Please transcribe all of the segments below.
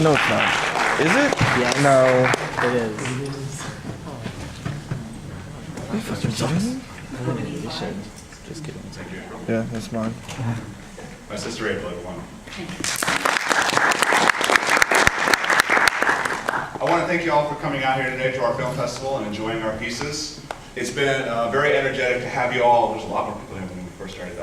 No, it's not. Is it? Yes. No. It is. Are you fucking kidding me? You should. Just kidding. Yeah, that's mine. My sister April, everyone. I want to thank you all for coming out here today to our film festival and enjoying our pieces. It's been very energetic to have you all. There's a lot more people here than when we first started.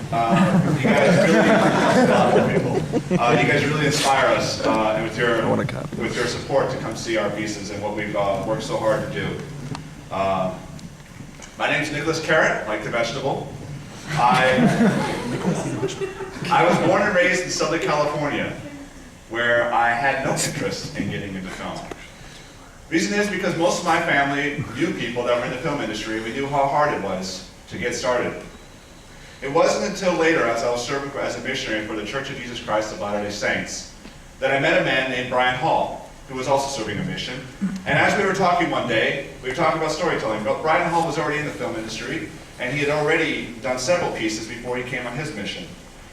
You guys really, a lot more people. You guys really inspire us and with your support to come see our pieces and what we've worked so hard to do. My name's Nicholas Carrot, like the vegetable. I was born and raised in Southern California, where I had no interest in getting into film. Reason is because most of my family knew people that were in the film industry. We knew how hard it was to get started. It wasn't until later, as I was serving as a missionary for the Church of Jesus Christ of Latter-day Saints, that I met a man named Brian Hall, who was also serving a mission. And as we were talking one day, we were talking about storytelling. But Brian Hall was already in the film industry, and he had already done several pieces before he came on his mission.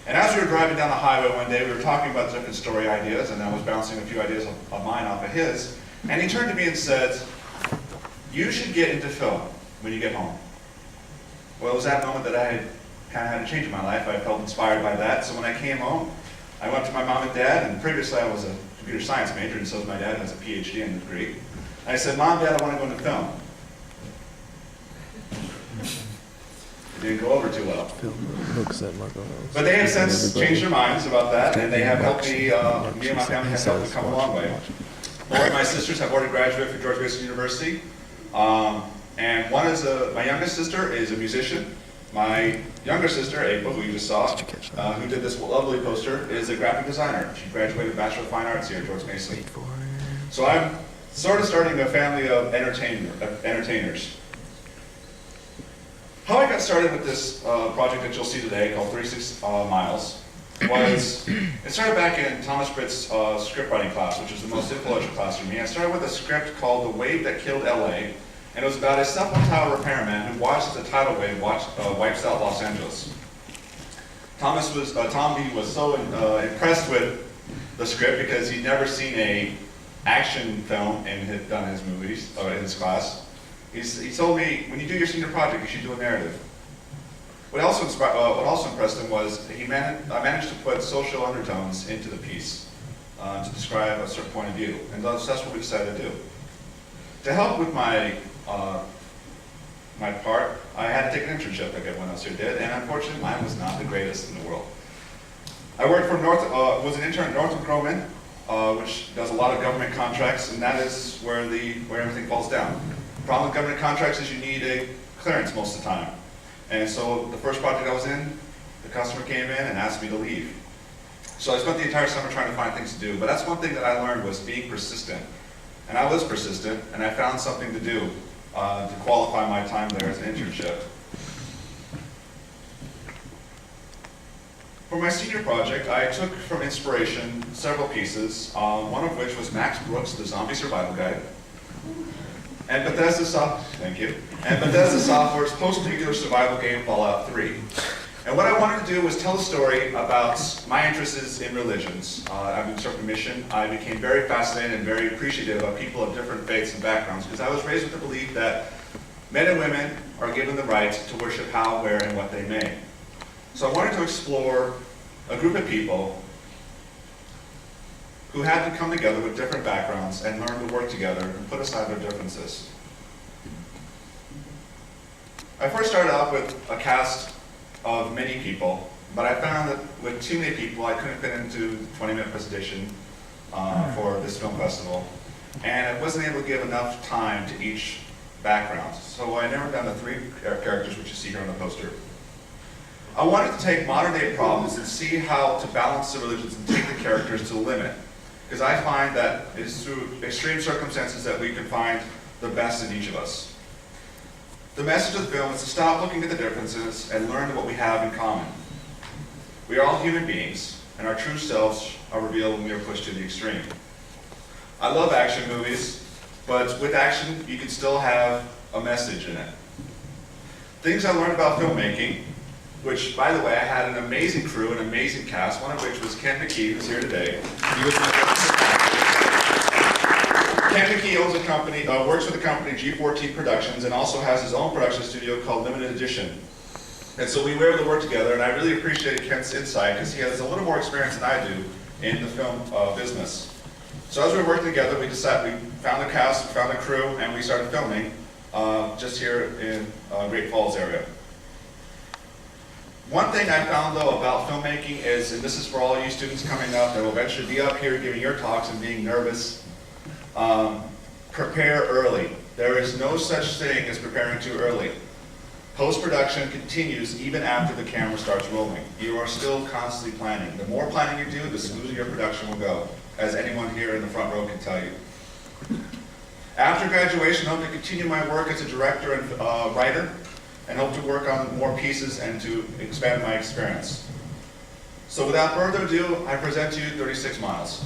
And as we were driving down the highway one day, we were talking about different story ideas, and I was bouncing a few ideas of mine off of his. And he turned to me and said, "You should get into film when you get home." Well, it was that moment that I kind of had a change in my life. I felt inspired by that. So when I came home, I went to my mom and dad, and previously I was a computer science major, and so is my dad, who has a PhD in the degree. And I said, "Mom, Dad, I want to go into film." It didn't go over too well. But they have since changed their minds about that, and they have helped me, me and my family have helped me come a long way. Both of my sisters have already graduated from George Mason University. And one is my youngest sister is a musician. My younger sister, April, who you just saw, who did this lovely poster, is a graphic designer. She graduated Bachelor of Fine Arts here at George Mason. So I'm sort of starting a family of entertainers. How I got started with this project that you'll see today, called 36 Miles, was, it started back in Thomas Britt's script writing class, which is the most influential class for me. I started with a script called The Wave That Killed L.A., and it was about a cell phone tower repairman who watched the tidal wave wipes out Los Angeles. Tom was so impressed with the script because he'd never seen a action film and had done his movies, or in his class. He told me, when you do your senior project, you should do a narrative. What also impressed him was I managed to put social undertones into the piece to describe a certain point of view, and that's what we decided to do. To help with my part, I had to take an internship like everyone else here did, and unfortunately mine was not the greatest in the world. I worked for was an intern at Northrop Grumman, which does a lot of government contracts, and that is where everything falls down. The problem with government contracts is you need a clearance most of the time. And so the first project I was in, the customer came in and asked me to leave. So I spent the entire summer trying to find things to do, but that's one thing that I learned was being persistent. And I was persistent, and I found something to do to qualify my time there as an internship. For my senior project, I took from inspiration several pieces, one of which was Max Brooks' The Zombie Survival Guide, and Bethesda Software's post-nuclear survival game Fallout 3. And what I wanted to do was tell a story about my interests in religions. I've been serving a mission. I became very fascinated and very appreciative of people of different faiths and backgrounds because I was raised with the belief that men and women are given the right to worship how, where, and what they may. So I wanted to explore a group of people who had to come together with different backgrounds and learn to work together and put aside their differences. I first started off with a cast of many people, but I found that with too many people, I couldn't fit into a 20-minute presentation for this film festival, and I wasn't able to give enough time to each background. So I narrowed down to 3 characters, which you see here on the poster. I wanted to take modern-day problems and see how to balance the religions and take the characters to the limit, because I find that it's through extreme circumstances that we can find the best in each of us. The message of the film is to stop looking at the differences and learn what we have in common. We are all human beings, and our true selves are revealed when we are pushed to the extreme. I love action movies, but with action, you can still have a message in it. Things I learned about filmmaking which, by the way, I had an amazing crew, an amazing cast, one of which was Ken McKee, who's here today. He was Ken McKee owns a company, works for the company G14 Productions, and also has his own production studio called Limited Edition. And so we were able to work together, and I really appreciated Ken's insight because he has a little more experience than I do in the film business. So as we worked together, we found the cast, we found the crew, and we started filming just here in Great Falls area. One thing I found though about filmmaking is, and this is for all you students coming up that will eventually be up here giving your talks and being nervous, prepare early. There is no such thing as preparing too early. Post-production continues even after the camera starts rolling. You are still constantly planning. The more planning you do, the smoother your production will go, as anyone here in the front row can tell you. After graduation, I hope to continue my work as a director and writer, and hope to work on more pieces and to expand my experience. So without further ado, I present to you 36 Miles.